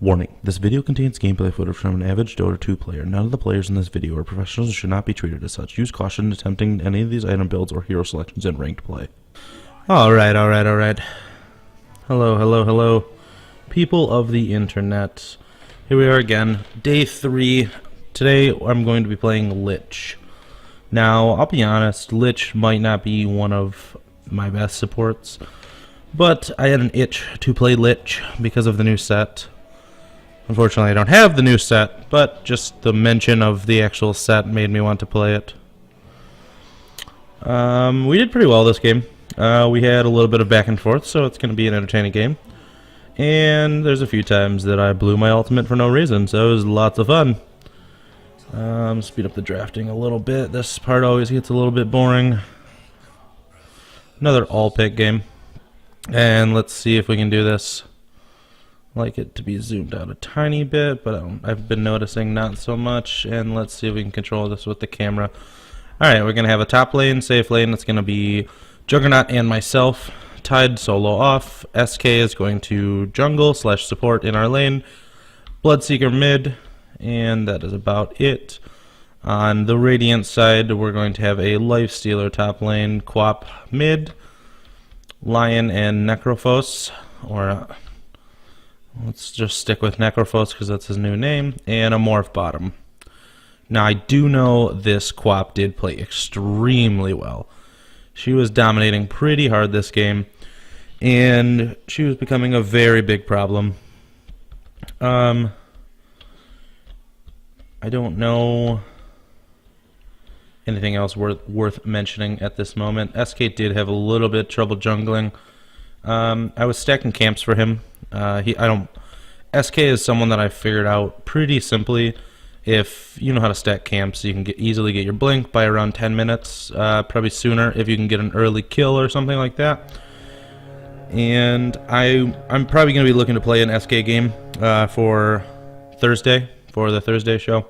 Warning, this video contains gameplay footage from an average Dota 2 player. None of the players in this video are professionals and should not be treated as such. Use caution attempting any of these item builds or hero selections in ranked play. Alright. Hello. People of the internet. Here we are again, day 3. Today I'm going to be playing Lich. Now, I'll be honest, Lich might not be one of my best supports, but I had an itch to play Lich because of the new set. Unfortunately, I don't have the new set, but just the mention of the actual set made me want to play it. We did pretty well this game. We had a little bit of back and forth, so it's going to be an entertaining game. And there's a few times that I blew my ultimate for no reason, so it was lots of fun. Speed up the drafting a little bit. This part always gets a little bit boring. Another all-pick game. And let's see if we can do this. I like it to be zoomed out a tiny bit, but I've been noticing not so much. And let's see if we can control this with the camera. Alright, we're going to have a top lane, safe lane. That's going to be Juggernaut and myself. Tied solo off. SK is going to jungle / support in our lane. Bloodseeker mid. And that is about it. On the Radiant side, we're going to have a Lifestealer top lane, Quap mid, Lion and Necrophos, or let's just stick with Necrophos because that's his new name, and a Morph bottom. Now, I do know this Quap did play extremely well. She was dominating pretty hard this game, and she was becoming a very big problem. I don't know anything else worth mentioning at this moment. SK did have a little bit of trouble jungling. I was stacking camps for him. SK is someone that I figured out pretty simply. If you know how to stack camps, you can easily get your blink by around 10 minutes, probably sooner if you can get an early kill or something like that. And I'm probably going to be looking to play an SK game for Thursday. For the Thursday show.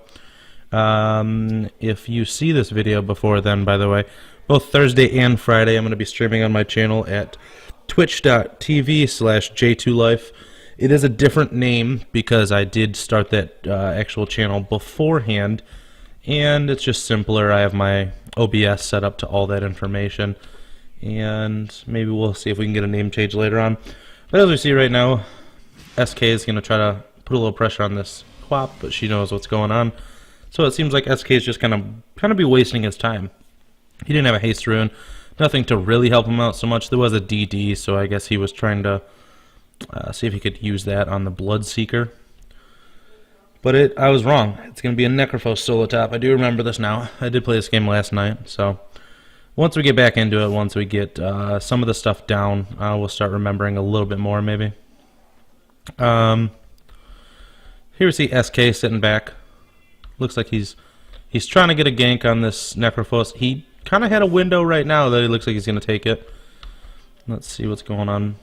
If you see this video before then, by the way, both Thursday and Friday I'm going to be streaming on my channel at twitch.tv/Jtolife. It is a different name because I did start that actual channel beforehand, and it's just simpler. I have my OBS set up to all that information, and maybe we'll see if we can get a name change later on. But as we see right now, SK is going to try to put a little pressure on this Quap, but she knows what's going on. So it seems like SK is just kind of be wasting his time. He didn't have a haste rune, nothing to really help him out so much. There was a DD, so I guess he was trying to see if he could use that on the Bloodseeker. But I was wrong. It's going to be a Necrophos solo top. I do remember this now. I did play this game last night, so once we get back into it, once we get some of the stuff down, we'll start remembering a little bit more maybe. Here we see SK sitting back. Looks like he's trying to get a gank on this Necrophos. He kind of had a window right now that he looks like he's going to take it. Let's see what's going on.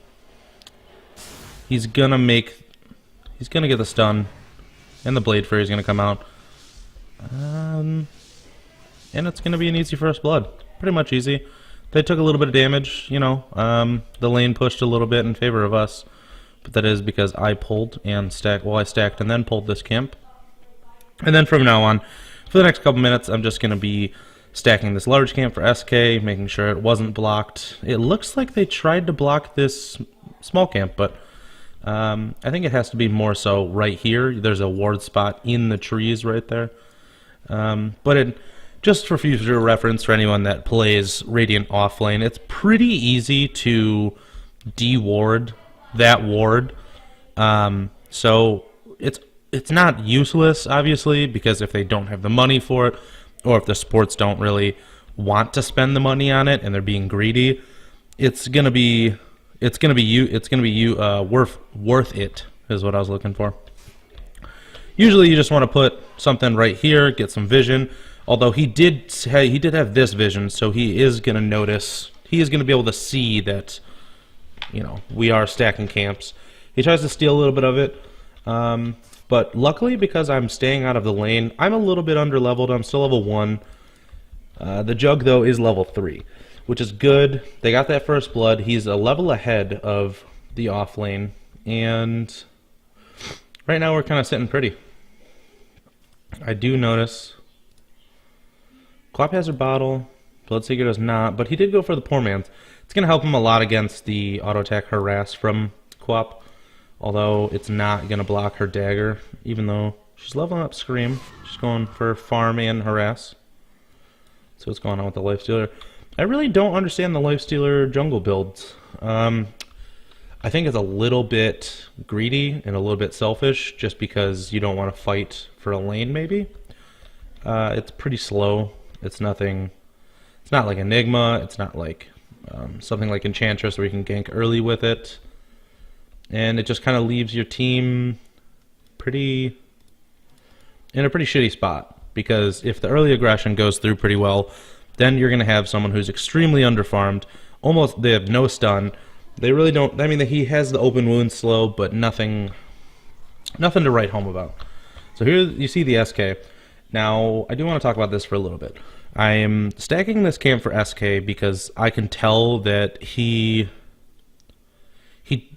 He's going to get the stun, and the Blade Fury is going to come out. And it's going to be an easy first blood. Pretty much easy. They took a little bit of damage, you know. The lane pushed a little bit in favor of us. But that is because I pulled and stacked. Well, I stacked and then pulled this camp. And then from now on, for the next couple minutes, I'm just going to be stacking this large camp for SK, making sure it wasn't blocked. It looks like they tried to block this small camp, but I think it has to be more so right here. There's a ward spot in the trees right there. But just for future reference for anyone that plays Radiant offlane, it's pretty easy to de-ward that ward. So it's not useless, obviously, because if they don't have the money for it, or if the supports don't really want to spend the money on it and they're being greedy, it's gonna be worth it, is what I was looking for. Usually you just want to put something right here, get some vision. Although he did have this vision, so he is gonna notice. He is gonna be able to see that, you know, we are stacking camps. He tries to steal a little bit of it, but luckily, because I'm staying out of the lane, I'm a little bit under-leveled. I'm still level 1. The Jug, though, is level 3, which is good. They got that first blood. He's a level ahead of the off lane, and right now we're kind of sitting pretty. I do notice Quap has a bottle, Bloodseeker does not, but he did go for the Poor Man's. It's going to help him a lot against the auto attack harass from Quap, although it's not going to block her dagger, even though she's leveling up Scream. She's going for farm and harass. So what's going on with the Lifestealer? I really don't understand the Lifestealer jungle builds. I think it's a little bit greedy and a little bit selfish just because you don't want to fight for a lane, maybe. It's pretty slow. It's nothing. It's not like Enigma. It's not like something like Enchantress where you can gank early with it. And it just kind of leaves your team in a pretty shitty spot. Because if the early aggression goes through pretty well, then you're going to have someone who's extremely underfarmed. Almost, they have no stun. They really don't. I mean, he has the open wound slow, but nothing to write home about. So here you see the SK. Now, I do want to talk about this for a little bit. I am stacking this camp for SK because I can tell that he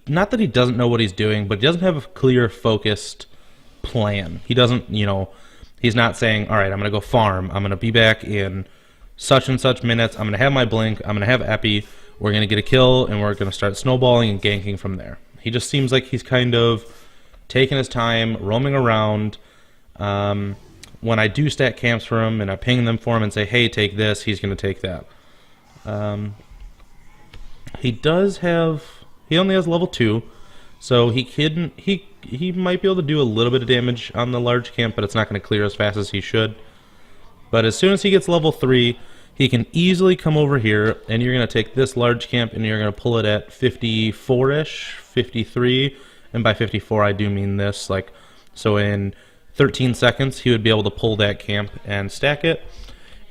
not that he doesn't know what he's doing, but he doesn't have a clear, focused plan. He doesn't, he's not saying, all right, I'm going to go farm. I'm going to be back in such and such minutes. I'm going to have my blink. I'm going to have epi. We're going to get a kill, and we're going to start snowballing and ganking from there. He just seems like he's kind of taking his time, roaming around. When I do stack camps for him, and I ping them for him and say, hey, take this, he's going to take that. He only has level 2, so he might be able to do a little bit of damage on the large camp, but it's not going to clear as fast as he should. But as soon as he gets level 3, he can easily come over here, and you're going to take this large camp, and you're going to pull it at 54-ish, 53, and by 54 I do mean this. So in 13 seconds, he would be able to pull that camp and stack it,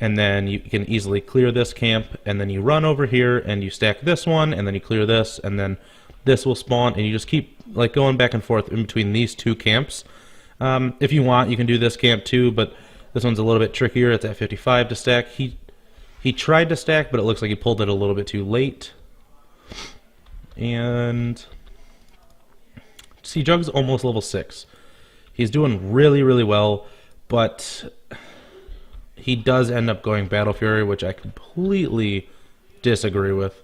and then you can easily clear this camp, and then you run over here, and you stack this one, and then you clear this, and then this will spawn, and you just keep going back and forth in between these two camps. If you want, you can do this camp too, but this one's a little bit trickier. It's at 55 to stack. He tried to stack, but it looks like he pulled it a little bit too late. And see, Jug's almost level 6. He's doing really, really well, but he does end up going Battle Fury, which I completely disagree with.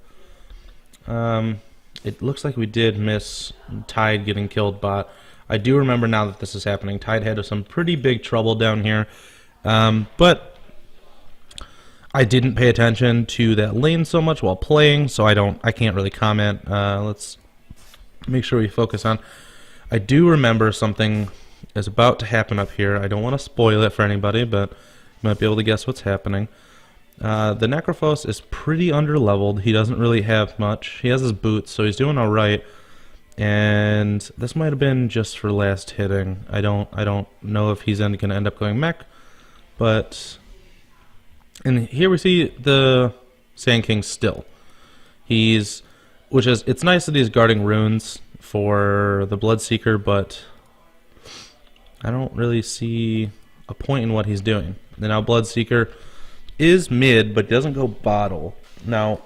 It looks like we did miss Tide getting killed, but I do remember now that this is happening. Tide had some pretty big trouble down here, but I didn't pay attention to that lane so much while playing, so I can't really comment. Let's make sure we focus on. I do remember something is about to happen up here. I don't want to spoil it for anybody, but you might be able to guess what's happening. The Necrophos is pretty underleveled. He doesn't really have much. He has his boots, so he's doing all right. And this might have been just for last hitting. I don't know if he's going to end up going mech, but and here we see the Sand King still. It's nice that he's guarding runes for the Bloodseeker, but I don't really see a point in what he's doing. And now Bloodseeker is mid, but doesn't go bottle. Now,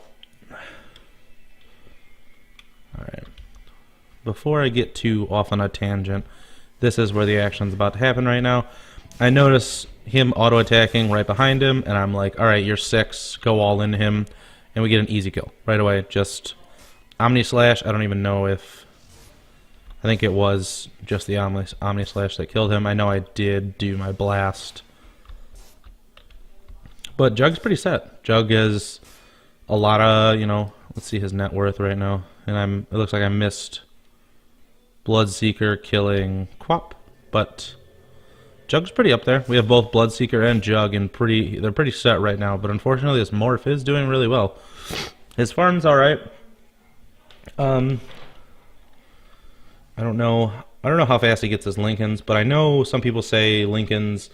alright. Before I get too off on a tangent, this is where the action's about to happen right now. I notice him auto-attacking right behind him, and I'm like, alright, you're 6, go all into him, and we get an easy kill. Right away, just Omni-Slash. I don't even know if... I think it was just the Omni-Slash that killed him. I know I did do my blast. But Jug's pretty set. Jug is a lot of, let's see his net worth right now. And it looks like I missed Bloodseeker killing Quap. But Jug's pretty up there. We have both Bloodseeker and Jug, and they're pretty set right now. But unfortunately, this Morph is doing really well. His farm's alright. I don't know how fast he gets his Lincolns, but I know some people say Lincolns...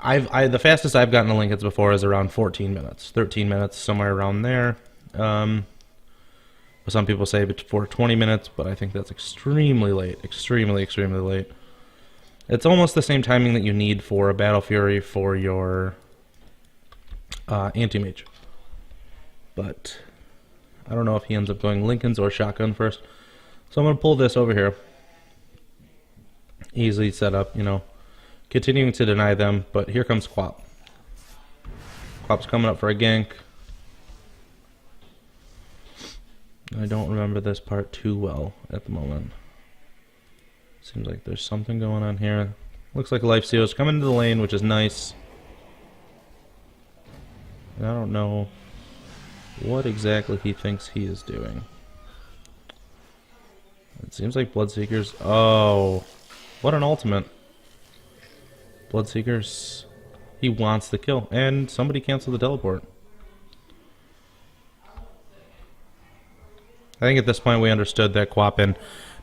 the fastest I've gotten to Lincolns before is around 14 minutes, 13 minutes, somewhere around there. Some people say before 20 minutes, but I think that's extremely late, extremely late. It's almost the same timing that you need for a Battle Fury for your Anti-Mage. But I don't know if he ends up going Lincolns or Shotgun first. So I'm going to pull this over here. easily set up, you know, continuing to deny them. But here comes Quap. Quap's coming up for a gank. I don't remember this part too well at the moment. Seems like there's something going on here. Looks like Life Stealer's coming into the lane, which is nice. And I don't know what exactly he thinks he is doing. It seems like Bloodseeker's... Oh, what an ultimate. Bloodseeker's... He wants the kill. And somebody canceled the teleport. I think at this point we understood that Quap and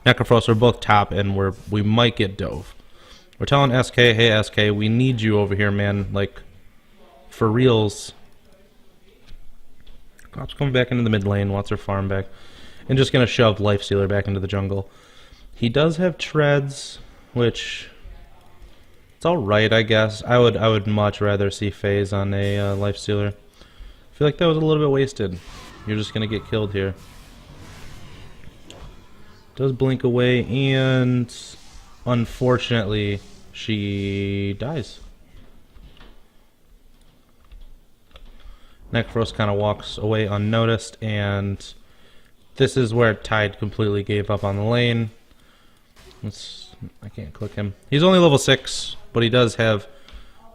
Necrophos are both top and we might get dove. We're telling SK, hey SK, we need you over here, man. Like, for reals. Quap's coming back into the mid lane, wants her farm back. And just gonna shove Lifestealer back into the jungle. He does have treads, which it's alright, I guess. I would much rather see FaZe on a Lifestealer. I feel like that was a little bit wasted. You're just gonna get killed here. Does blink away, and unfortunately, she dies. Necrophos kind of walks away unnoticed, and this is where Tide completely gave up on the lane. I can't click him. He's only level 6, but he does have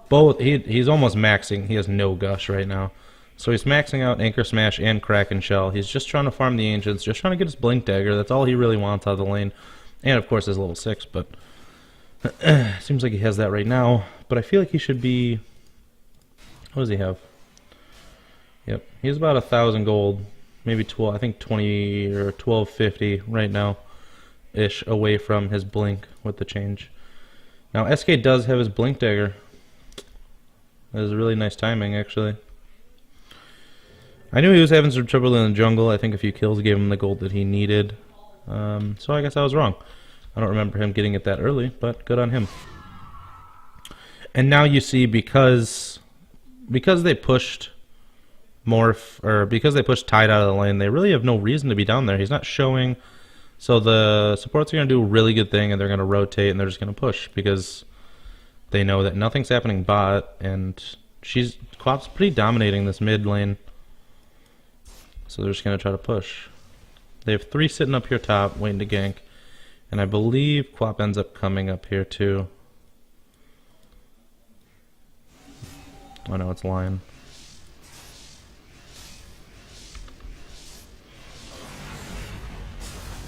both. He's almost maxing. He has no gush right now. So he's maxing out Anchor Smash and Kraken Shell. He's just trying to farm the Ancients, just trying to get his Blink Dagger. That's all he really wants out of the lane. And of course his level 6, but seems like he has that right now. But I feel like he should be... What does he have? Yep, he's about 1,000 gold, maybe 12, I think 20 or 1250 right now ish away from his Blink with the change. Now SK does have his Blink Dagger. That is really nice timing, actually. I knew he was having some trouble in the jungle. I think a few kills gave him the gold that he needed. So I guess I was wrong. I don't remember him getting it that early, but good on him. And now you see, because they pushed Morph, or because they pushed Tide out of the lane, they really have no reason to be down there. He's not showing. So the supports are going to do a really good thing, and they're going to rotate, and they're just going to push, because they know that nothing's happening bot, and Quap's pretty dominating this mid lane. So they're just going to try to push. They have 3 sitting up here top, waiting to gank. And I believe Quap ends up coming up here too. Oh no, it's Lion.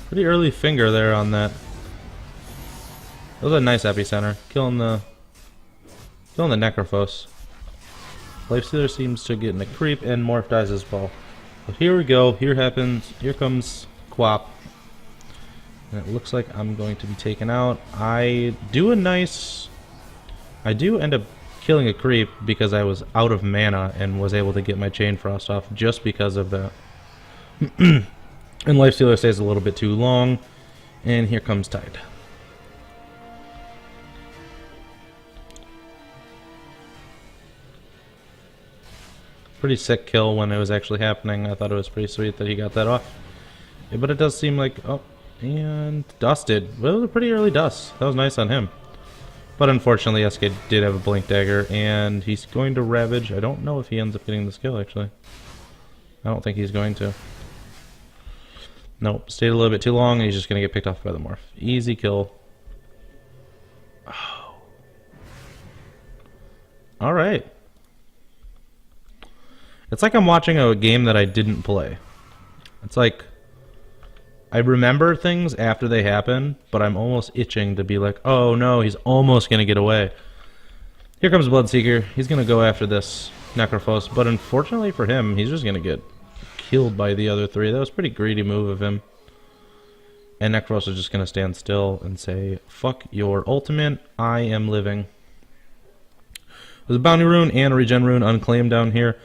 Pretty early finger there on that. That was a nice epicenter. Killing the Necrophos. Lifestealer seems to get in a creep, and Morph dies as well. But here we go. Here comes Quap. And it looks like I'm going to be taken out. I do end up killing a creep because I was out of mana and was able to get my Chain Frost off just because of that. And Lifestealer stays a little bit too long. And here comes Tide. Pretty sick kill when it was actually happening. I thought it was pretty sweet that he got that off. Yeah, but it does seem like... Oh, and dusted. Well, it was a pretty early dust. That was nice on him. But unfortunately, SK did have a Blink Dagger, and he's going to Ravage. I don't know if he ends up getting this kill, actually. I don't think he's going to. Nope, stayed a little bit too long, and he's just going to get picked off by the Morph. Easy kill. Oh. Alright. It's like I'm watching a game that I didn't play. It's like I remember things after they happen, but I'm almost itching to be like, oh no, he's almost going to get away. Here comes Bloodseeker. He's going to go after this Necrophos, but unfortunately for him, he's just going to get killed by the other 3. That was a pretty greedy move of him. And Necrophos is just going to stand still and say, fuck your ultimate, I am living. There's a bounty rune and a regen rune unclaimed down here.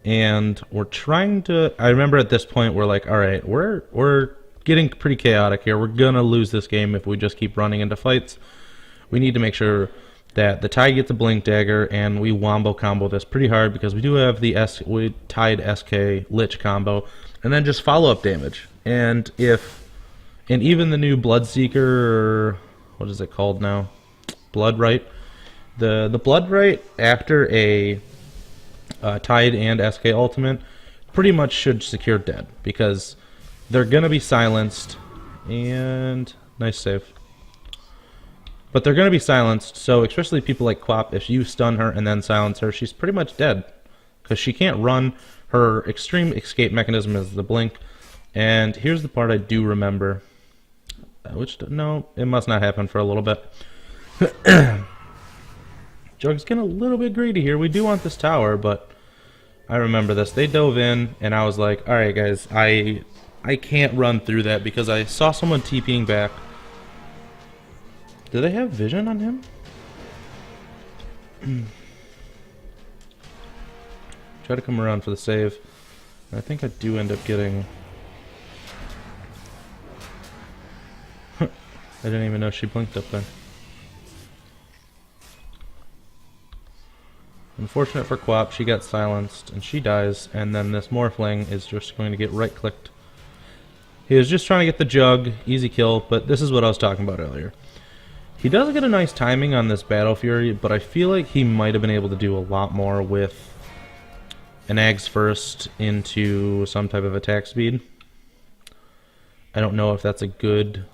And we're trying to... I remember at this point we're like, alright, we're getting pretty chaotic here. We're going to lose this game if we just keep running into fights. We need to make sure that the Tide gets a Blink Dagger and we wombo combo this pretty hard because we do have the Tide SK Lich combo. And then just follow-up damage. And even the new Bloodseeker... What is it called now? blood right. The blood right after a Tide and SK ultimate pretty much should secure dead, because they're gonna be silenced, and nice save. But they're gonna be silenced, so especially people like Quap, if you stun her and then silence her, she's pretty much dead, because she can't run. Her extreme escape mechanism is the blink. And here's the part I do remember, which, no, it must not happen for a little bit. Jug's getting a little bit greedy here. We do want this tower, but I remember this. They dove in, and I was like, alright guys, I can't run through that, because I saw someone TPing back. Do they have vision on him? Try to come around for the save. I think I do end up getting... I didn't even know she blinked up there. Unfortunate for Quap, she got silenced and she dies, and then this Morphling is just going to get right-clicked. He was just trying to get the Jug, easy kill, but this is what I was talking about earlier. He does get a nice timing on this Battle Fury, but I feel like he might have been able to do a lot more with an Ags first into some type of attack speed. I don't know if that's a good...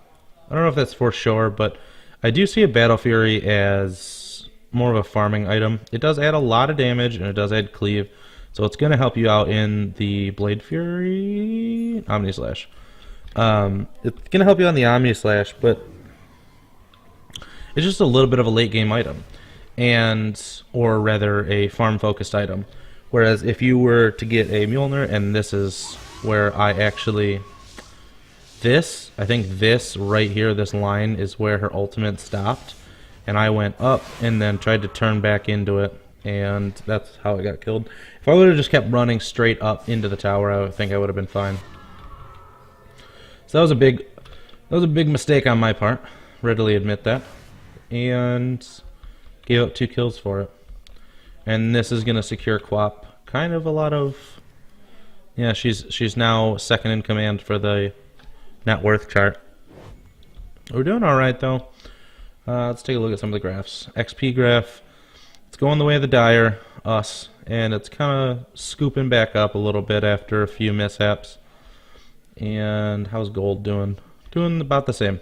I don't know if that's for sure, but I do see a Battle Fury as more of a farming item. It does add a lot of damage, and it does add cleave, so it's going to help you out in the Blade Fury... Omni Slash. It's going to help you on the Omni Slash, but it's just a little bit of a late game item, or rather a farm focused item. Whereas if you were to get a Mjolnir, and this is where I actually... I think this right here, this line, is where her ultimate stopped. And I went up and then tried to turn back into it, and that's how I got killed. If I would have just kept running straight up into the tower, I think I would have been fine. So that was a big mistake on my part. Readily admit that. And gave up 2 kills for it. And this is going to secure Quap kind of a lot of... Yeah, she's now second in command for the net worth chart. We're doing alright though. Let's take a look at some of the graphs. XP graph, it's going the way of the Dire, us, and it's kind of scooping back up a little bit after a few mishaps. And how's gold doing? Doing about the same.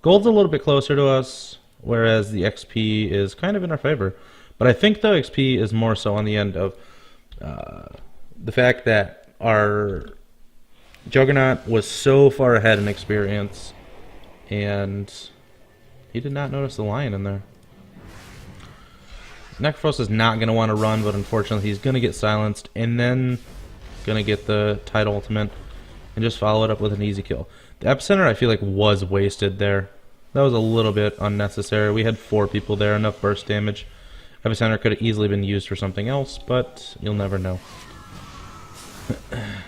Gold's a little bit closer to us, whereas the XP is kind of in our favor. But I think the XP is more so on the end of the fact that our Juggernaut was so far ahead in experience, and he did not notice the lion in there. Necrophos is not going to want to run, but unfortunately he's going to get silenced, and then going to get the Tide ultimate, and just follow it up with an easy kill. The Epicenter, I feel like, was wasted there. That was a little bit unnecessary. We had 4 people there, enough burst damage. Epicenter could have easily been used for something else, but you'll never know.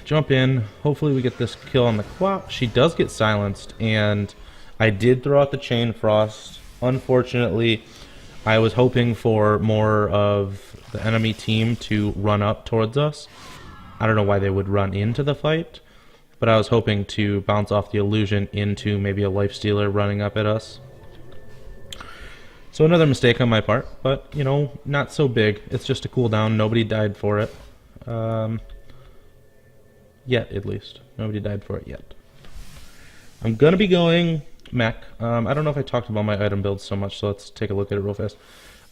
Jump in. Hopefully we get this kill on the Quap. She does get silenced, and I did throw out the Chain Frost. Unfortunately, I was hoping for more of the enemy team to run up towards us. I don't know why they would run into the fight, but I was hoping to bounce off the illusion into maybe a Lifestealer running up at us. So another mistake on my part, but, you know, not so big. It's just a cooldown. Nobody died for it. Yet, at least. Nobody died for it yet. I'm going to be going mech. I don't know if I talked about my item builds so much, so let's take a look at it real fast.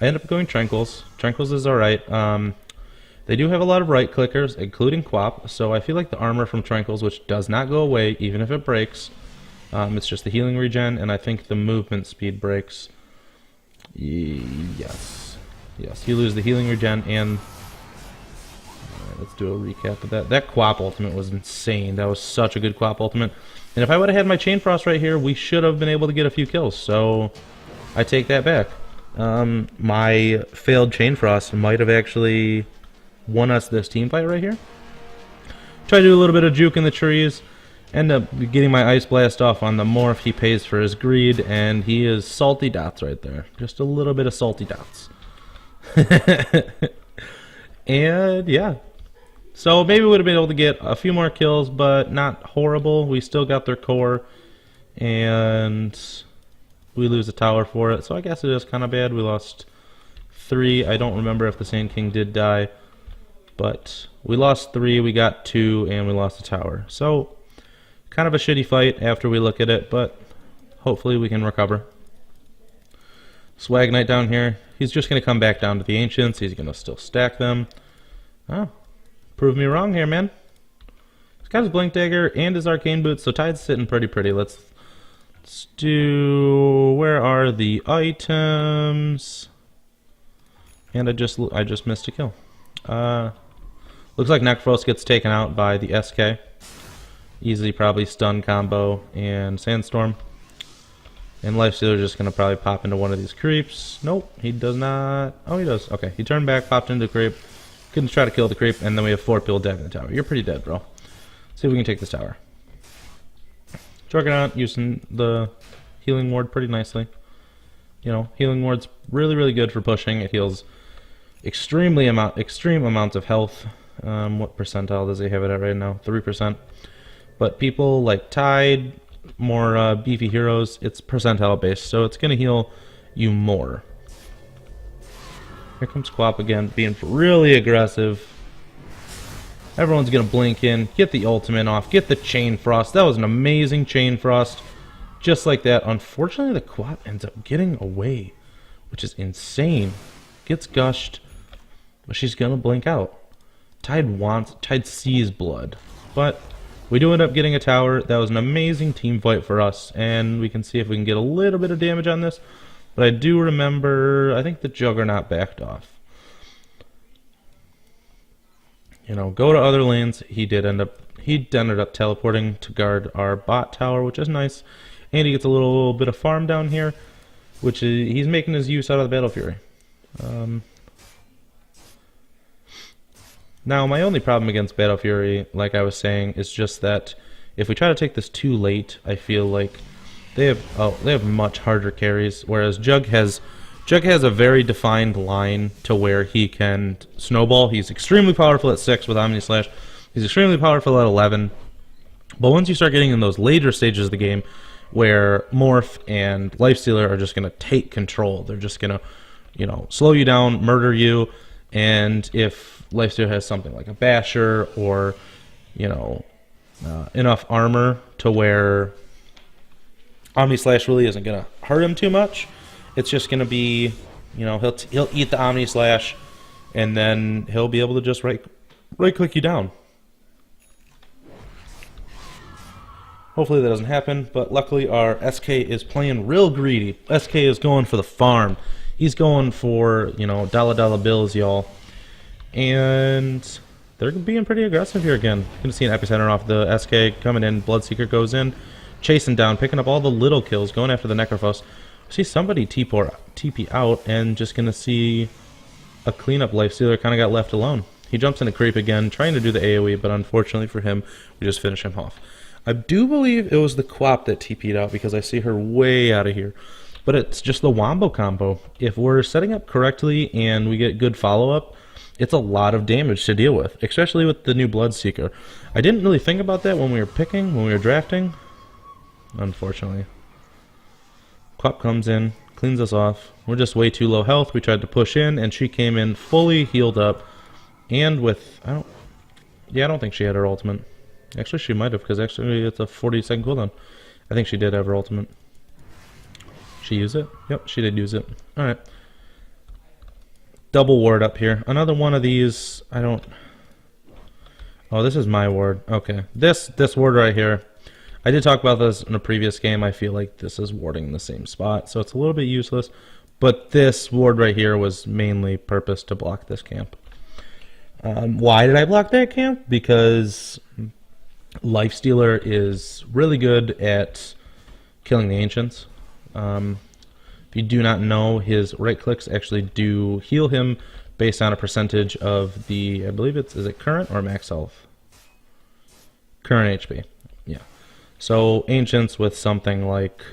I end up going Tranquils. Tranquils is alright. They do have a lot of right clickers, including Quap, so I feel like the armor from Tranquils, which does not go away even if it breaks, it's just the healing regen, and I think the movement speed breaks. Yes. Yes, you lose the healing regen, and let's do a recap of that. That Quap ultimate was insane. That was such a good Quap ultimate. And if I would have had my Chain Frost right here, we should have been able to get a few kills. So I take that back. My failed Chain Frost might have actually won us this team fight right here. Try to do a little bit of juke in the trees. End up getting my Ice Blast off on the Morph. He pays for his greed, and he is salty dots right there. Just a little bit of salty dots. And yeah. So maybe we would have been able to get a few more kills, but not horrible. We still got their core, and we lose a tower for it, so I guess it is kind of bad. We lost 3. I don't remember if the Sand King did die, but we lost 3, we got 2, and we lost a tower. So, kind of a shitty fight after we look at it, but hopefully we can recover. Swag Knight down here, he's just going to come back down to the Ancients. He's going to still stack them. Oh, prove me wrong here, man. He's got his Blink Dagger and his Arcane Boots, so Tide's sitting pretty. Let's do... Where are the items? And I just missed a kill. Looks like Necrophos gets taken out by the SK. Easily probably stun combo and Sandstorm. And Lifestealer just going to probably pop into one of these creeps. Nope, he does not. Oh, he does. Okay, he turned back, popped into the creep. Couldn't try to kill the creep, and then we have 4 people dead in the tower. You're pretty dead, bro. See if we can take this tower. Juggernaut using the healing ward pretty nicely. You know, healing ward's really good for pushing. It heals extreme amounts of health. What percentile does he have it at right now? 3%. But people like Tide, more beefy heroes, it's percentile based, so it's going to heal you more. Here comes Quap again, being really aggressive. Everyone's going to blink in, get the ultimate off, get the Chain Frost. That was an amazing Chain Frost. Just like that. Unfortunately, the Quap ends up getting away, which is insane. Gets gushed, but she's going to blink out. Tide sees blood, but we do end up getting a tower. That was an amazing team fight for us, and we can see if we can get a little bit of damage on this. But I do remember, I think the Juggernaut backed off. You know, go to other lanes. He ended up teleporting to guard our bot tower, which is nice. And he gets a little bit of farm down here, which is, he's making his use out of the Battle Fury. Now, my only problem against Battle Fury, like I was saying, is just that if we try to take this too late, I feel like they have much harder carries, whereas Jug has a very defined line to where he can snowball. He's extremely powerful at 6 with Omni Slash. He's extremely powerful at 11. But once you start getting in those later stages of the game, where Morph and Lifestealer are just going to take control, they're just going to, you know, slow you down, murder you, and if Lifestealer has something like a Basher or, you know, enough armor to where Omni Slash really isn't going to hurt him too much, it's just going to be, you know, he'll eat the Omni Slash, and then he'll be able to just right click you down. Hopefully that doesn't happen, but luckily our SK is playing real greedy. SK is going for the farm. He's going for, you know, dollar bills, y'all. And they're being pretty aggressive here again. You're going to see an Epicenter off the SK coming in. Bloodseeker goes in, chasing down, picking up all the little kills, going after the Necrophos. See somebody TP out, and just going to see a cleanup. Lifestealer kind of got left alone. He jumps in a creep again, trying to do the AoE, but unfortunately for him, we just finish him off. I do believe it was the Quap that TP'd out because I see her way out of here. But it's just the Wombo combo. If we're setting up correctly and we get good follow-up, it's a lot of damage to deal with, especially with the new Bloodseeker. I didn't really think about that when we were drafting. Unfortunately. Quap comes in, cleans us off. We're just way too low health. We tried to push in, and she came in fully healed up. And with, I don't think she had her ultimate. Actually, she might have, because actually it's a 40-second cooldown. I think she did have her ultimate. She used it? Yep, she did use it. Alright. Double ward up here. Another one of these, Oh, this is my ward. Okay. This ward right here. I did talk about this in a previous game. I feel like this is warding in the same spot, so it's a little bit useless. But this ward right here was mainly purposed to block this camp. Why did I block that camp? Because Lifestealer is really good at killing the Ancients. If you do not know, his right clicks actually do heal him based on a percentage of the, I believe is it current or max health? Current HP, yeah. So Ancients with something like,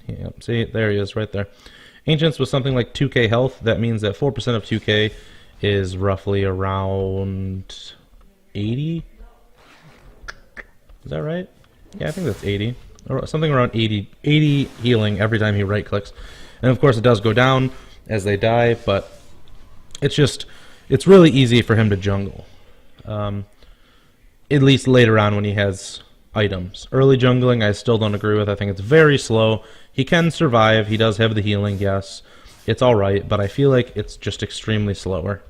yeah, see, there he is right there. Ancients with something like 2k health, that means that 4% of 2k is roughly around 80. Is that right? Yeah, I think that's 80. something around 80 healing every time he right clicks. And of course it does go down as they die, but it's really easy for him to jungle. At least later on when he has items. Early jungling I still don't agree with. I think it's very slow. He can survive. He does have the healing, yes. It's alright, but I feel like it's just extremely slower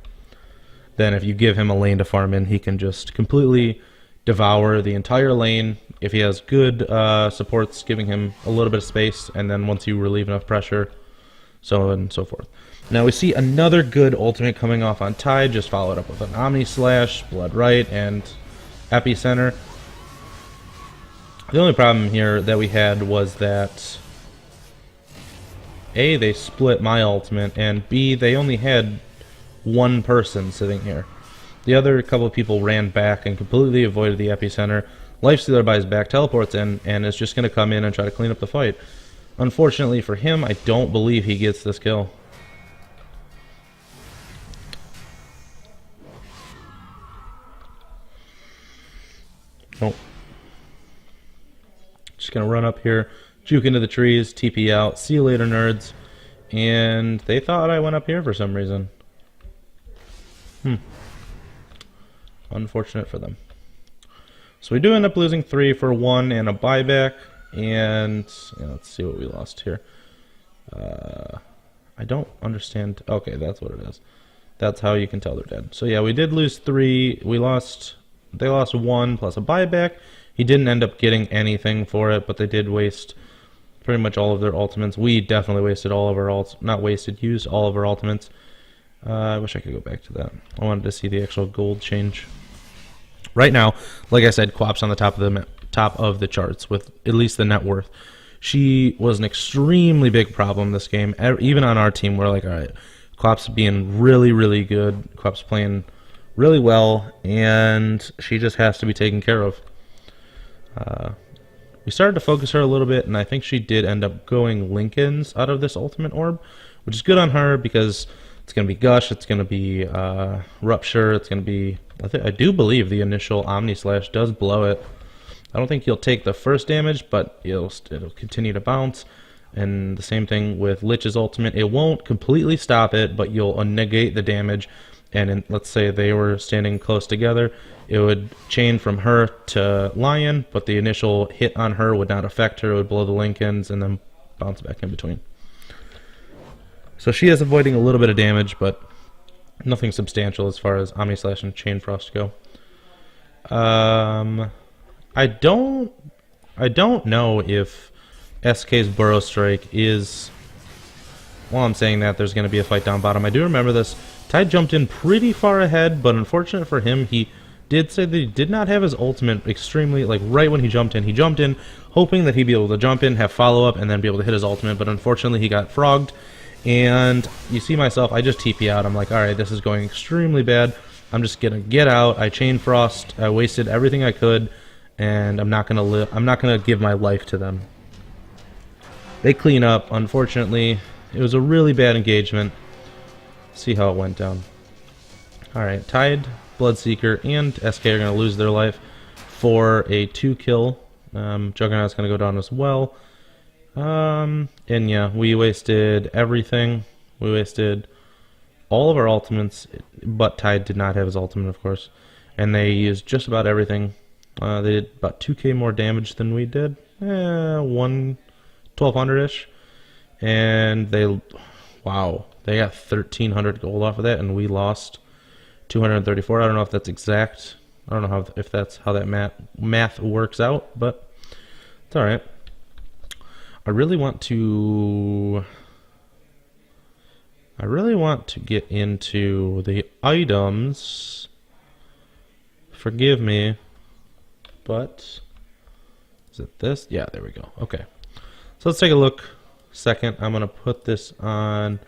than if you give him a lane to farm in. He can just completely devour the entire lane if he has good supports giving him a little bit of space, and then once you relieve enough pressure, so on and so forth. Now we see another good ultimate coming off on Tide, just followed up with an Omni Slash, Blood Right, and Epicenter. The only problem here that we had was that A, they split my ultimate, and B, they only had one person sitting here. The other couple of people ran back and completely avoided the Epicenter. Lifestealer buys back, teleports in, and is just going to come in and try to clean up the fight. Unfortunately for him, I don't believe he gets this kill. Nope. Just gonna run up here, juke into the trees, TP out, see you later nerds. And they thought I went up here for some reason. Unfortunate for them. So we do end up losing 3 for 1 and a buyback. And yeah, let's see what we lost here. I don't understand. Okay, that's what it is. That's how you can tell they're dead. So yeah, we did lose 3. They lost 1 plus a buyback. He didn't end up getting anything for it, but they did waste pretty much all of their ultimates. We definitely wasted all of our used all of our ultimates. I wish I could go back to that. I wanted to see the actual gold change. Right now, like I said, Quap's on the top of the charts with at least the net worth. She was an extremely big problem this game. Even on our team, we're like, all right, Quap's being really, really good. Quap's playing really well, and she just has to be taken care of. We started to focus her a little bit, and I think she did end up going Lincolns out of this ultimate orb, which is good on her because it's going to be Gush, it's going to be Rupture, it's going to be... I do believe the initial Omni Slash does blow it. I don't think he'll take the first damage, but it'll continue to bounce. And the same thing with Lich's ultimate. It won't completely stop it, but you'll negate the damage. And let's say they were standing close together, it would chain from her to Lion, but the initial hit on her would not affect her. It would blow the Lincolns and then bounce back in between. So she is avoiding a little bit of damage, but nothing substantial as far as Omni Slash and Chain Frost go. I don't know if SK's Burrow Strike is... While I'm saying that, there's going to be a fight down bottom. I do remember this. Tide jumped in pretty far ahead, but unfortunate for him, he did say that he did not have his ultimate extremely, like right when he jumped in, hoping that he'd be able to jump in, have follow-up, and then be able to hit his ultimate, but unfortunately he got frogged. And you see myself, I just TP out. I'm like, alright, this is going extremely bad. I'm just going to get out. I Chain Frost. I wasted everything I could, and I'm not going to give my life to them. They clean up, unfortunately. It was a really bad engagement. See how it went down. Alright, Tide, Bloodseeker, and SK are going to lose their life for a 2-kill. Juggernaut's going to go down as well. And yeah, we wasted everything. We wasted all of our ultimates, but Tide did not have his ultimate, of course. And they used just about everything. They did about 2k more damage than we did. 1200-ish. And they... Wow. They got 1,300 gold off of that, and we lost 234. I don't know if that's exact. I don't know if that's how that math works out, but it's all right. I really want to get into the items. Forgive me, but is it this? Yeah, there we go. Okay, so let's take a look. Second, I'm gonna put this on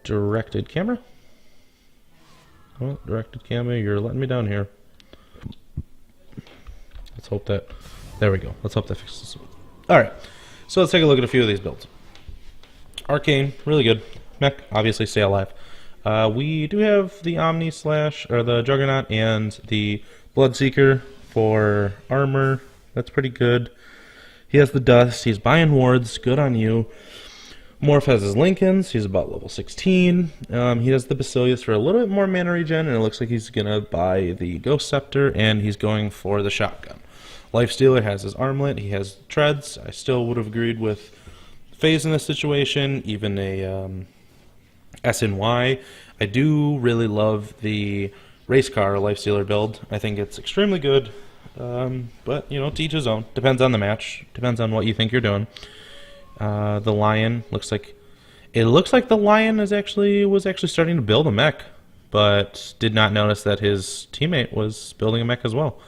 directed camera. Oh, directed camera, you're letting me down here. Let's hope that... There we go. Let's hope that fixes this. Alright, so let's take a look at a few of these builds. Arcane, really good. Mech, obviously stay alive. We do have the Omni Slash, or the Juggernaut, and the Bloodseeker for armor. That's pretty good. He has the dust. He's buying wards. Good on you. Morph has his Lincolns. He's about level 16. He has the Basilius for a little bit more mana regen, and it looks like he's going to buy the Ghost Scepter, and he's going for the shotgun. Lifestealer has his Armlet. He has Treads. I still would have agreed with Phase in this situation, even a SNY. I do really love the Race Car Lifestealer build. I think it's extremely good, but, you know, to each his own. Depends on the match. Depends on what you think you're doing. The Lion looks like the Lion was actually starting to build a mech, but did not notice that his teammate was building a mech as well.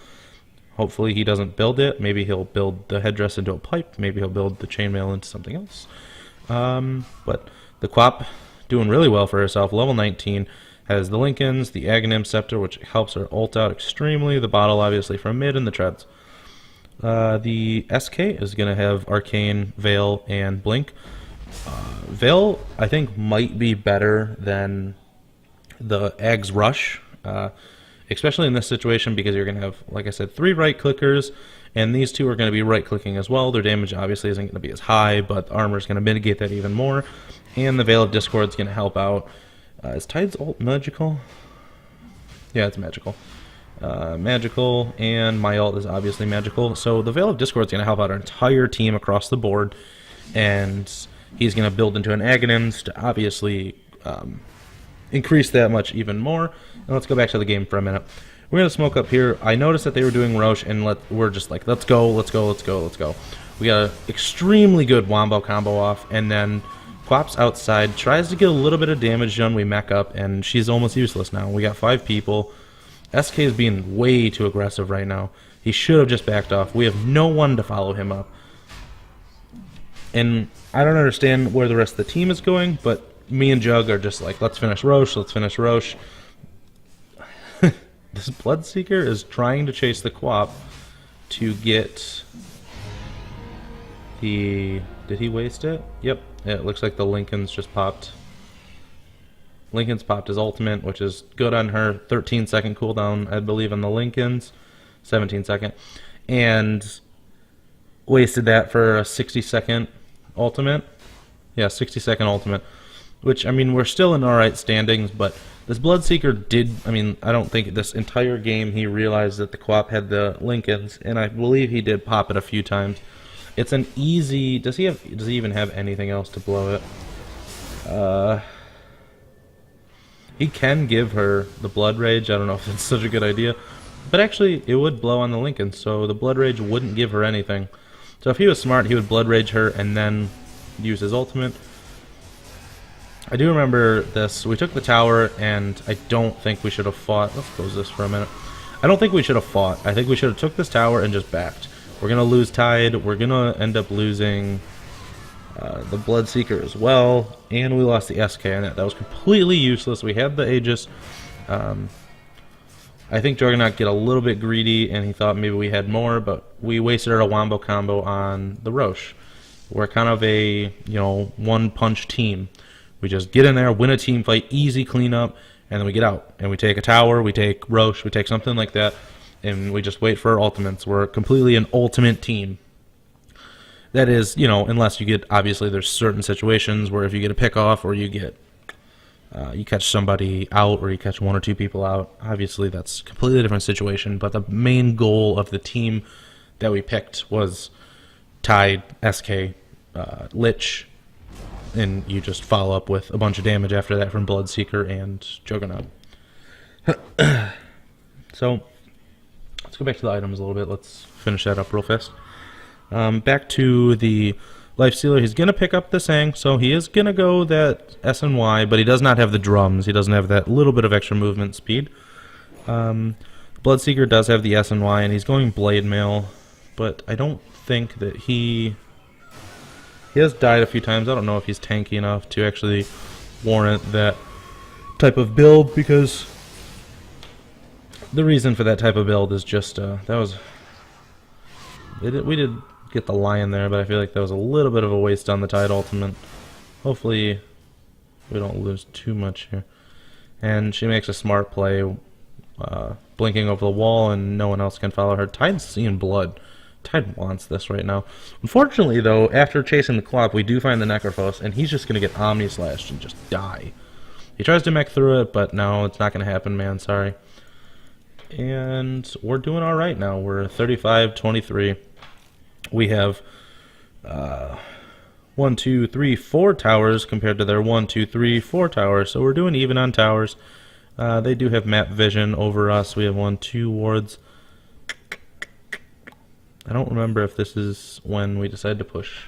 Hopefully he doesn't build it. Maybe he'll build the headdress into a pipe. Maybe he'll build the chainmail into something else. But the Quap doing really well for herself. Level 19 has the Lincolns, the Aghanim Scepter, which helps her ult out extremely. The bottle, obviously, from mid, and the Treads. The SK is going to have Arcane, Veil, and Blink. Veil, I think, might be better than the Ag's Rush, especially in this situation, because you're going to have, like I said, 3 right clickers, and these 2 are going to be right clicking as well. Their damage obviously isn't going to be as high, but the armor is going to mitigate that even more, and the Veil of Discord is going to help out. Is Tide's ult magical? Yeah, it's magical. Magical, and my ult is obviously magical. So the Veil of Discord is going to help out our entire team across the board, and he's going to build into an Aghanims to obviously increase that much even more. And let's go back to the game for a minute. We're going to smoke up here. I noticed that they were doing Roche, and we're just like, let's go. We got an extremely good Wombo combo off, and then Quap's outside, tries to get a little bit of damage done. We mech up, and she's almost useless now. We got 5 people. SK is being way too aggressive right now. He should have just backed off. We have no one to follow him up. And I don't understand where the rest of the team is going, but me and Jug are just like, let's finish Roche. This Bloodseeker is trying to chase the Quap to get the... Did he waste it? Yep. Yeah, it looks like the Lincoln's just popped. Lincoln's popped his ultimate, which is good on her. 13-second cooldown, I believe, on the Lincoln's. 17-second. And wasted that for a 60-second ultimate. Yeah, 60-second ultimate. Which, I mean, we're still in alright standings, but this Bloodseeker did... I mean, I don't think this entire game he realized that the Quap had the Lincoln's, and I believe he did pop it a few times. It's an easy... Does he even have anything else to blow it? He can give her the Blood Rage. I don't know if that's such a good idea. But actually, it would blow on the Lincoln, so the Blood Rage wouldn't give her anything. So if he was smart, he would Blood Rage her and then use his ultimate. I do remember this. We took the tower, and I don't think we should have fought. Let's close this for a minute. I don't think we should have fought. I think we should have took this tower and just backed. We're going to lose Tide. We're going to end up losing the Bloodseeker as well. And we lost the SK on that. That was completely useless. We had the Aegis. I think Juggernaut get a little bit greedy, and he thought maybe we had more, but we wasted our Wombo combo on the Roche. We're kind of a, one-punch team. We just get in there, win a team fight, easy cleanup, and then we get out. And we take a tower, we take Roche, we take something like that, and we just wait for our ultimates. We're completely an ultimate team. That is, unless you get, obviously there's certain situations where if you get a pick off or you get, you catch somebody out or you catch 1 or 2 people out, obviously that's a completely different situation, but the main goal of the team that we picked was Tide, SK, Lich, and you just follow up with a bunch of damage after that from Bloodseeker and Juggernaut. So, let's go back to the items a little bit. Let's finish that up real fast. Back to the Lifestealer. He's going to pick up the Sang, so he is going to go that SNY, but he does not have the drums. He doesn't have that little bit of extra movement speed. Bloodseeker does have the SNY, and he's going Blade Mail, but I don't think that he has died a few times. I don't know if he's tanky enough to actually warrant that type of build, because the reason for that type of build is just, we did get the Lion there, but I feel like that was a little bit of a waste on the Tide ultimate. Hopefully we don't lose too much here. And she makes a smart play, blinking over the wall, and no one else can follow her. Tide's seeing blood. Tide wants this right now. Unfortunately, though, after chasing the Clop, we do find the Necrophos, and he's just going to get Omni Slashed and just die. He tries to mech through it, but no, it's not going to happen, man. Sorry. And we're doing all right now. We're 35-23. We have 1, 2, 3, 4 towers compared to their 1, 2, 3, 4 towers. So we're doing even on towers. They do have map vision over us. We have 1, 2 wards. I don't remember if this is when we decide to push.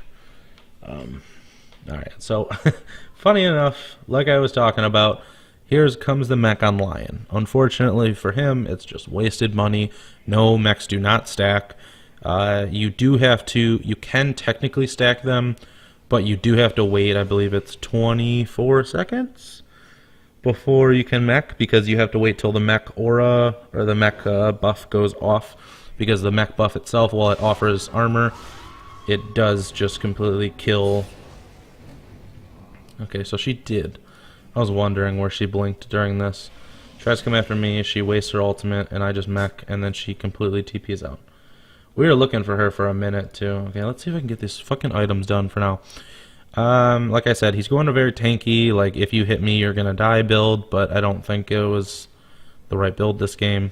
Alright, so funny enough, like I was talking about, here comes the mech on Lion. Unfortunately for him, it's just wasted money. No, mechs do not stack. You can technically stack them, but you do have to wait, I believe it's 24 seconds before you can mech, because you have to wait till the mech aura or the mech buff goes off, because the mech buff itself, while it offers armor, it does just completely kill. Okay, so she did. I was wondering where she blinked during this. Tries to come after me, she wastes her ultimate, and I just mech, and then she completely TPs out. We were looking for her for a minute, too. Okay, let's see if I can get these fucking items done for now. Like I said, he's going to very tanky, like, if you hit me, you're gonna die build, but I don't think it was the right build this game.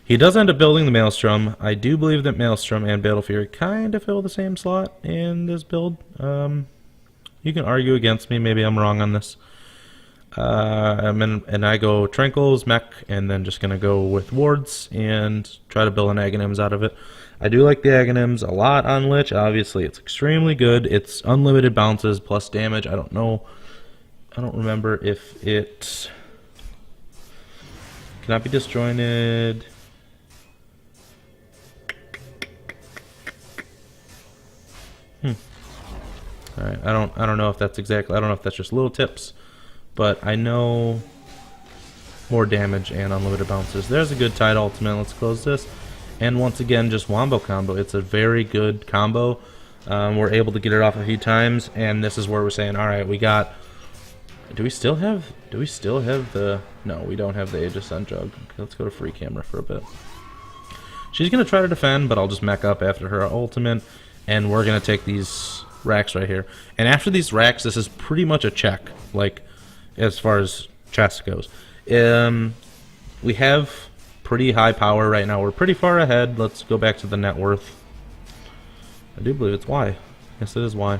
He does end up building the Maelstrom. I do believe that Maelstrom and Battle Fury kind of fill the same slot in this build. You can argue against me, maybe I'm wrong on this. And I go Tranquils, Mech, and then just going to go with Wards and try to build an Aghanims out of it. I do like the Aghanims a lot on Lich. Obviously, it's extremely good. It's unlimited bounces plus damage. I don't know. I don't remember if it cannot be disjointed. Alright, I don't know if that's exactly, I don't know if that's just little tips, but I know more damage and unlimited bounces. There's a good Tide ultimate. Let's close this. And once again, just Wombo combo. It's a very good combo. We're able to get it off a few times, and this is where we're saying, alright, we got, do we still have the, no, we don't have the Age Ascent Jug. Okay, let's go to free camera for a bit. She's going to try to defend, but I'll just mech up after her ultimate, and we're going to take these racks right here. And after these racks, this is pretty much a check, like, as far as chest goes. We have pretty high power right now. We're pretty far ahead. Let's go back to the net worth. I do believe it's Y. Yes, it is Y.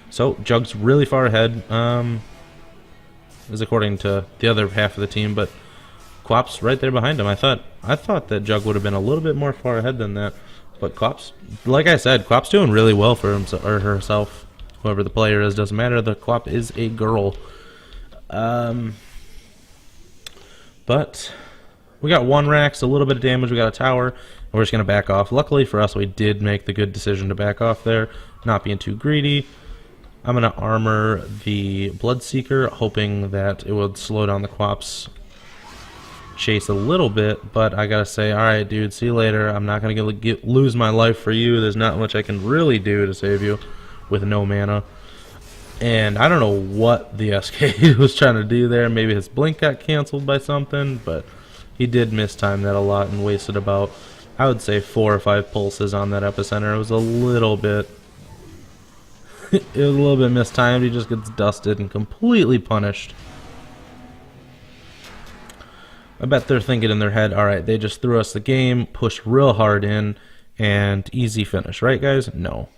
So, Jug's really far ahead, is according to the other half of the team, but Quap's right there behind him. I thought that Jug would have been a little bit more far ahead than that. But Quap's, like I said, Quap's doing really well for himself or herself. Whoever the player is, doesn't matter. The Quap is a girl. But we got 1 racks, a little bit of damage. We got a tower, and we're just gonna back off. Luckily for us, we did make the good decision to back off there, not being too greedy. I'm gonna armor the Bloodseeker, hoping that it would slow down the Quap's chase a little bit, but I gotta say, alright dude, see you later. I'm not gonna lose my life for you. There's not much I can really do to save you with no mana. And I don't know what the SK was trying to do there. Maybe his blink got canceled by something, but he did mistime that a lot and wasted about, I would say, 4 or 5 pulses on that epicenter. It was a little bit mistimed. He just gets dusted and completely punished. I bet they're thinking in their head, alright, they just threw us the game, pushed real hard in, and easy finish. Right, guys? No.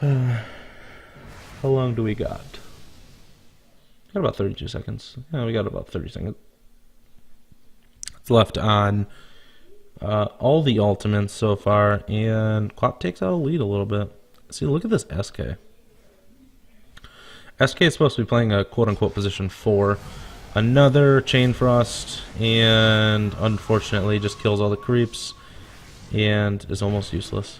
How long do we got? Got about 32 seconds. Yeah, we got about 30 seconds. It's left on all the ultimates so far, and Quap takes out a lead a little bit. See, look at this SK. SK is supposed to be playing a quote-unquote position 4. Another Chain Frost, and unfortunately just kills all the creeps and is almost useless.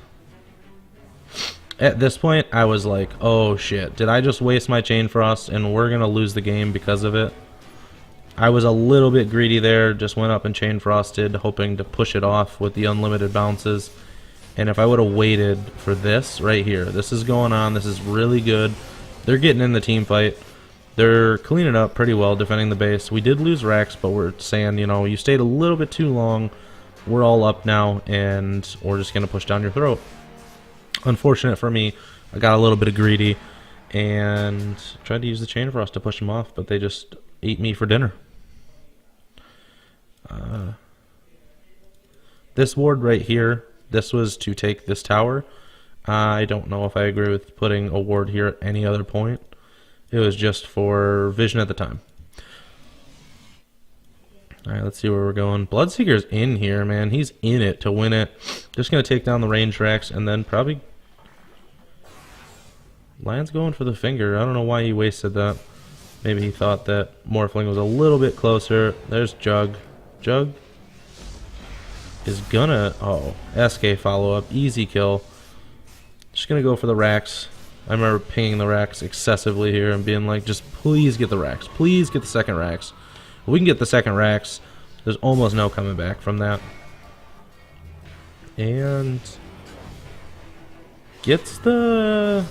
At this point, I was like, oh shit, did I just waste my Chain Frost and we're gonna lose the game because of it? I was a little bit greedy there, just went up and Chain Frosted, hoping to push it off with the unlimited bounces. And if I would have waited for this right here, this is going on, this is really good. They're getting in the team fight. They're cleaning up pretty well, defending the base. We did lose racks, but we're saying, you know, you stayed a little bit too long. we're all up now, and we're just going to push down your throat. Unfortunate for me, I got a little bit of greedy and tried to use the Chain Frost to push them off, but they just ate me for dinner. This ward right here, this was to take this tower. I don't know if I agree with putting a ward here at any other point. It was just for vision at the time. Alright, let's see where we're going. Bloodseeker's in here, man. He's in it to win it. Just going to take down the range racks and then probably... Lion's going for the finger. I don't know why he wasted that. Maybe he thought that Morphling was a little bit closer. There's Jug. Jug is gonna... Oh, SK follow-up. Easy kill. Just gonna go for the racks. I remember pinging the racks excessively here and being like, just please get the racks. Please get the second racks. If we can get the second racks, there's almost no coming back from that. And... gets the...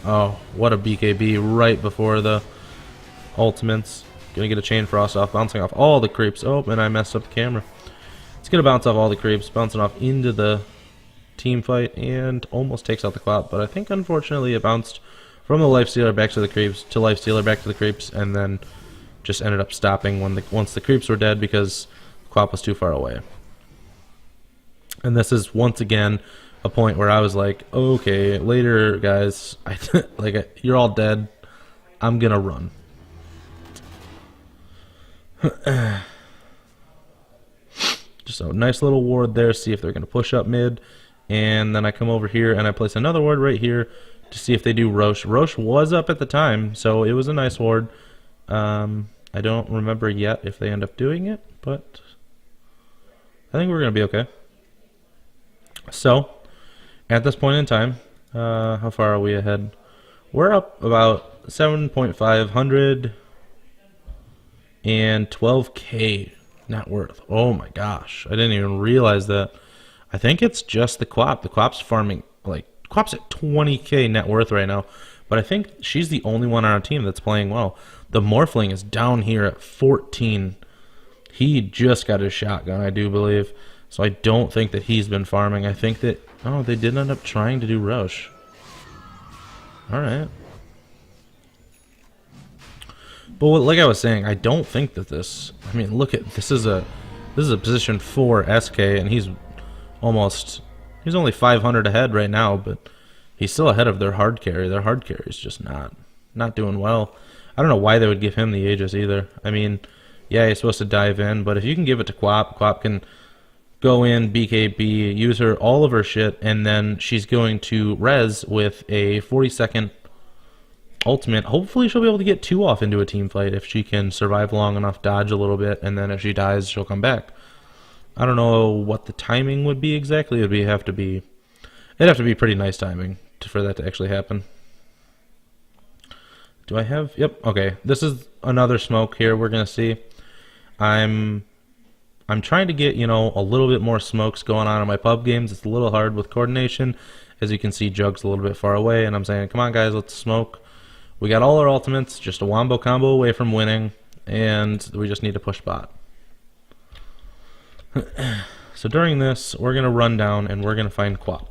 Oh, what a BKB right before the ultimates. Gonna get a Chain Frost off, bouncing off all the creeps. Oh, and I messed up the camera. It's gonna bounce off all the creeps, bouncing off into the team fight, and almost takes out the Clop. But I think unfortunately it bounced from the Lifestealer back to the creeps, to Lifestealer back to the creeps, and then just ended up stopping when once the creeps were dead because Clop was too far away. And this is once again a point where I was like, okay, later guys, like you're all dead. I'm gonna run. Just a nice little ward there, see if they're gonna push up mid. And then I come over here and I place another ward right here to see if they do Roche. Roche was up at the time, so it was a nice ward. I don't remember yet if they end up doing it, but I think we're going to be okay. So, at this point in time, how far are we ahead? We're up about 7,500 and 12k net worth. Oh my gosh, I didn't even realize that. I think it's just the Quap. The Quap's farming, like, Quap's at 20k net worth right now, but I think she's the only one on our team that's playing well. The Morphling is down here at 14. He just got his shotgun, I do believe. So I don't think that he's been farming. I think that... Oh, they did end up trying to do Roche. Alright. But like I was saying, I don't think that this... I mean, look at... This is a position 4 SK, and he's almost... He's only 500 ahead right now, but he's still ahead of their hard carry. Their hard carry is just not doing well. I don't know why they would give him the Aegis either. I mean, yeah, he's supposed to dive in, but if you can give it to Quap, Quap can go in, BKB, use her all of her shit, and then she's going to res with a 40-second ultimate. Hopefully she'll be able to get 2 off into a team fight if she can survive long enough, dodge a little bit, and then if she dies, she'll come back. I don't know what the timing would be exactly. It'd have to be pretty nice timing for that to actually happen. Do I have... Yep, okay. This is another smoke here we're going to see. I'm trying to get, you know, a little bit more smokes going on in my pub games. It's a little hard with coordination. As you can see, Jug's a little bit far away, and I'm saying, come on, guys, let's smoke. We got all our ultimates, just a wombo combo away from winning, and we just need to push bot. So during this, we're going to run down, and we're going to find Quap.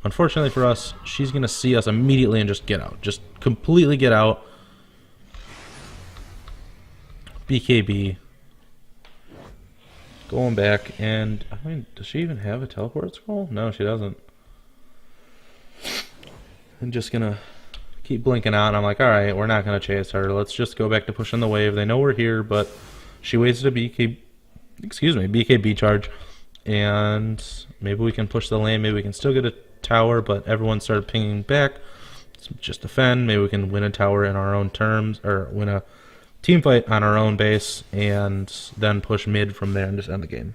Unfortunately for us, she's going to see us immediately and just get out. Just completely get out. BKB. Going back, and I mean, does she even have a teleport scroll? No, she doesn't. I'm just gonna keep blinking out, and I'm like, alright, we're not gonna chase her. Let's just go back to pushing the wave. They know we're here, but she wasted a BKB charge, and maybe we can push the lane. Maybe we can still get a tower, but everyone started pinging back. So just defend. Maybe we can win a tower in our own terms, or win a team fight on our own base, and then push mid from there and just end the game.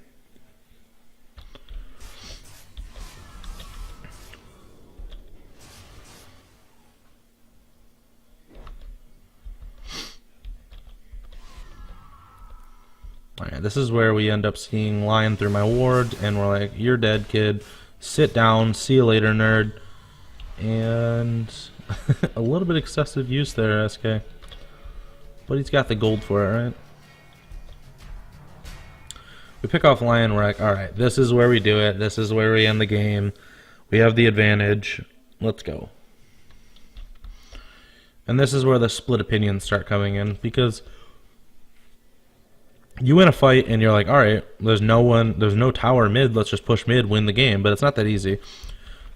Alright, this is where we end up seeing Lion through my ward, and we're like, you're dead, kid. Sit down. See you later, nerd. And a little bit excessive use there, SK. But he's got the gold for it, right? We pick off Lion, we're like, alright, this is where we do it. This is where we end the game. We have the advantage. Let's go. And this is where the split opinions start coming in, because you win a fight and you're like, alright, there's no tower mid, let's just push mid, win the game. But it's not that easy.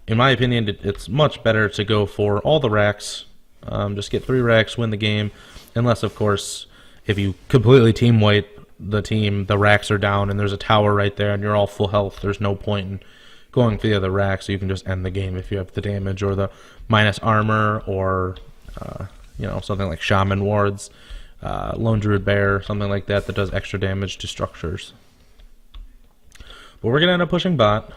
In my opinion, it's much better to go for all the racks. Just get 3 racks, win the game. Unless, of course, if you completely team wipe the racks are down and there's a tower right there and you're all full health, there's no point in going for the other rack, so you can just end the game if you have the damage or the minus armor or something like Shaman Wards, Lone Druid Bear, something like that does extra damage to structures. But we're going to end up pushing bot.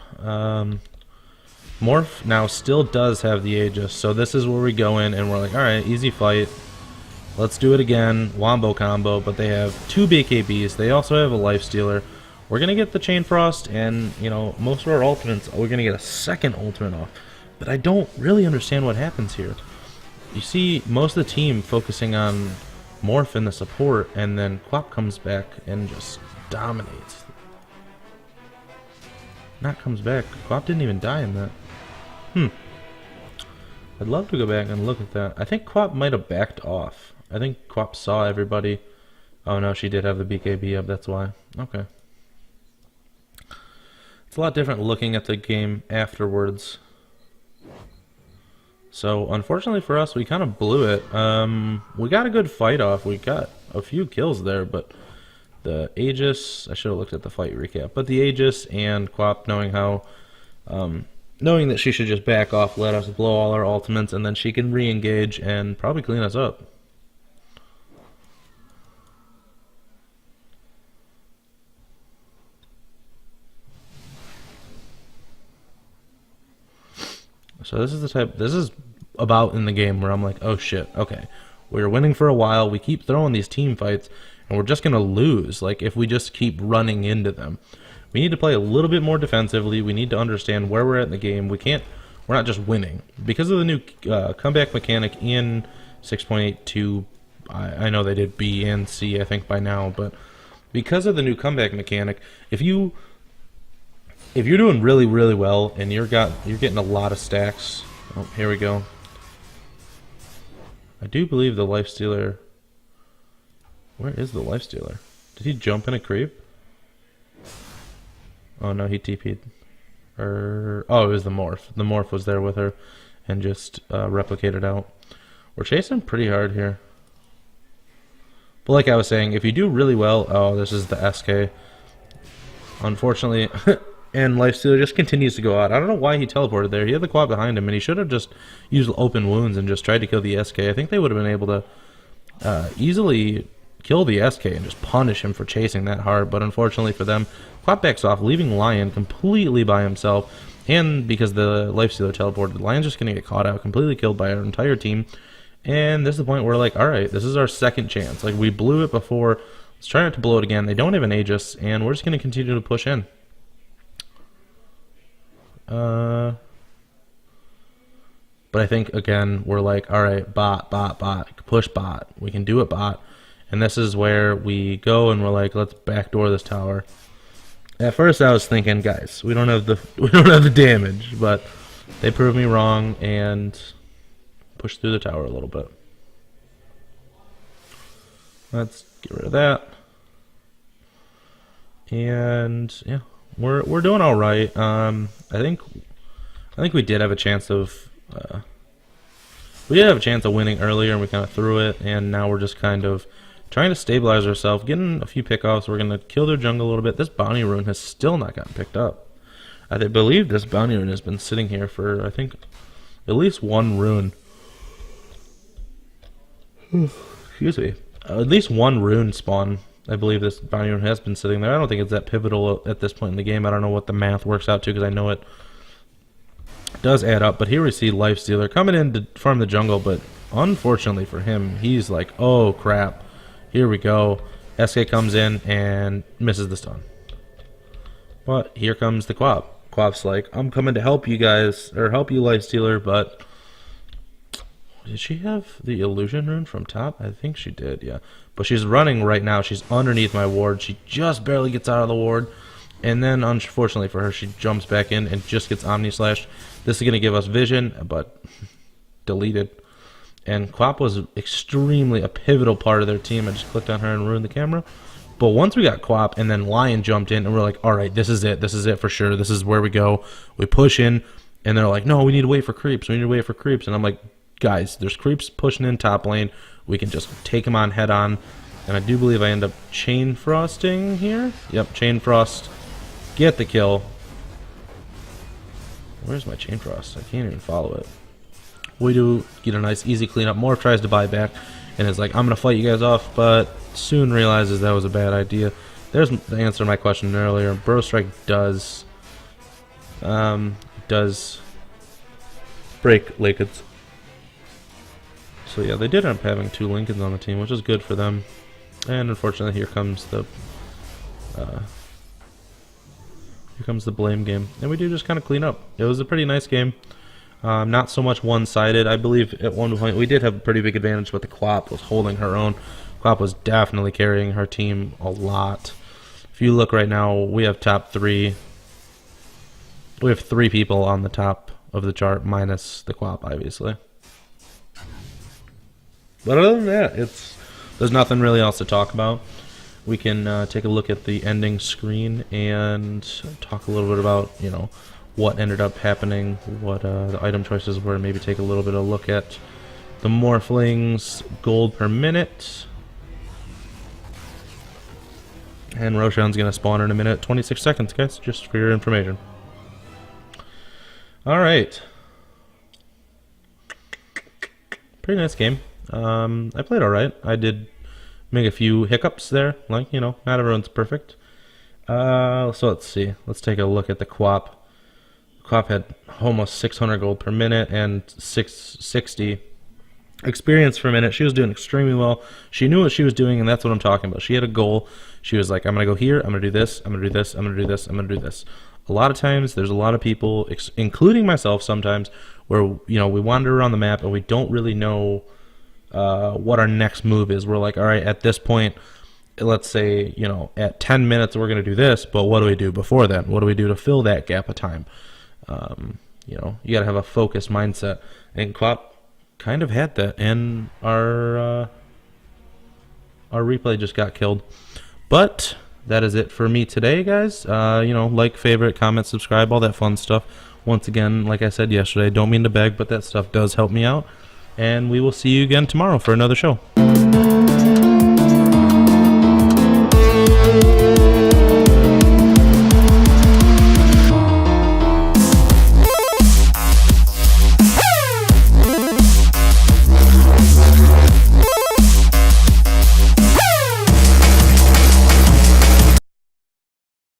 Morph now still does have the Aegis, so this is where we go in and we're like, alright, easy fight. Let's do it again, Wombo combo, but they have 2 BKBs. They also have a Lifestealer. We're going to get the Chain Frost, and, most of our ultimates, we're going to get a second ultimate off. But I don't really understand what happens here. You see most of the team focusing on Morph in the support, and then Quap comes back and just dominates. Not comes back. Quap didn't even die in that. I'd love to go back and look at that. I think Quap might have backed off. I think Quap saw everybody. Oh no, she did have the BKB up, that's why. Okay. It's a lot different looking at the game afterwards. So, unfortunately for us, we kind of blew it. We got a good fight off. We got a few kills there, but the Aegis, I should have looked at the fight recap, but the Aegis and Quap knowing that she should just back off, let us blow all our ultimates, and then she can re-engage and probably clean us up. So this is about in the game where I'm like, oh shit, okay. We're winning for a while, we keep throwing these team fights, and we're just going to lose, like, if we just keep running into them. We need to play a little bit more defensively, we need to understand where we're at in the game, we're not just winning. Because of the new comeback mechanic in 6.82, I know they did B and C, I think, by now, but because of the new comeback mechanic, if you're doing really, really well and you're getting a lot of stacks. Oh, here we go. I do believe the Lifestealer. Where is the Lifestealer? Did he jump in a creep? Oh no, he TP'd. Oh, it was the Morph. The Morph was there with her and just replicated out. We're chasing pretty hard here. But like I was saying, if you do really well, oh, this is the SK. Unfortunately. And Lifestealer just continues to go out. I don't know why he teleported there. He had the quad behind him, and he should have just used open wounds and just tried to kill the SK. I think they would have been able to easily kill the SK and just punish him for chasing that hard. But unfortunately for them, quad backs off, leaving Lion completely by himself. And because the Lifestealer teleported, Lion's just going to get caught out, completely killed by our entire team. And this is the point where we're like, alright, this is our second chance. Like, we blew it before. Let's try not to blow it again. They don't have an Aegis, and we're just going to continue to push in. But I think, again, we're like, alright, bot, push bot. We can do it, bot. And this is where we go and we're like, let's backdoor this tower. At first I was thinking, guys, we don't have the damage, but they proved me wrong and pushed through the tower a little bit. Let's get rid of that. And yeah, we're doing all right. I think we did have a chance of winning earlier, and we kind of threw it, and now we're just kind of trying to stabilize ourselves, getting a few pickoffs. We're gonna kill their jungle a little bit. This bounty rune has still not gotten picked up. I believe this bounty rune has been sitting here for, I think, at least one rune. Excuse me. At least one rune spawn. I believe this bounty rune has been sitting there. I don't think it's that pivotal at this point in the game. I don't know what the math works out to, because I know it does add up. But here we see Lifestealer coming in to farm the jungle, but unfortunately for him, he's like, oh crap, here we go. SK comes in and misses the stun. But here comes the Quap. Quap's like, I'm coming to help you guys, or help you, Lifestealer, but Did she have the illusion rune from top? I think she did, yeah. But she's running right now. She's underneath my ward. She just barely gets out of the ward. And then, unfortunately for her, she jumps back in and just gets Omni Slashed. This is going to give us vision, but deleted. And Quap was extremely a pivotal part of their team. I just clicked on her and ruined the camera. But once we got Quap and then Lion jumped in and we're like, all right, this is it. This is it for sure. This is where we go. We push in and they're like, no, we need to wait for creeps. We need to wait for creeps. And I'm like, guys, there's creeps pushing in top lane. We can just take them on head on. And I do believe I end up chain frosting here. Yep, chain frost. Get the kill. Where's my chain frost? I can't even follow it. We do get a nice easy cleanup. Morph tries to buy back and is like, I'm going to fight you guys off, but soon realizes that was a bad idea. There's the answer to my question earlier. Bro Strike does break Lincolns. So yeah, they did end up having 2 Lincolns on the team, which is good for them. And unfortunately, here comes the blame game, and we do just kind of clean up. It was a pretty nice game. Not so much one-sided. I believe at one point we did have a pretty big advantage, but the Quap was holding her own. Quap was definitely carrying her team a lot. If you look right now, we have top 3. We have 3 people on the top of the chart, minus the Quap, obviously. But other than that, there's nothing really else to talk about. We can take a look at the ending screen and talk a little bit about, you know, what ended up happening, what the item choices were, maybe take a little bit of a look at the Morphlings gold per minute. And Roshan's going to spawn in a minute, 26 seconds, guys, just for your information. Alright. Pretty nice game. I played alright. I did make a few hiccups there, like, you know, not everyone's perfect. So let's see. Let's take a look at the Quap. Quap had almost 600 gold per minute and 660 experience per minute. She was doing extremely well. She knew what she was doing, and that's what I'm talking about. She had a goal. She was like, I'm going to go here, I'm going to do this, I'm going to do this, I'm going to do this, I'm going to do this. A lot of times, there's a lot of people, including myself sometimes, where, you know, we wander around the map and we don't really know what our next move is. We're like, all right, at this point, let's say, you know, at 10 minutes we're going to do this, but what do we do before then? What do we do to fill that gap of time? You know, you got to have a focused mindset, and Quap kind of had that, and our replay just got killed. But that is it for me today, guys. You know, like, favorite, comment, subscribe, all that fun stuff. Once again, like I said yesterday, don't mean to beg, but that stuff does help me out. And we will see you again tomorrow for another show.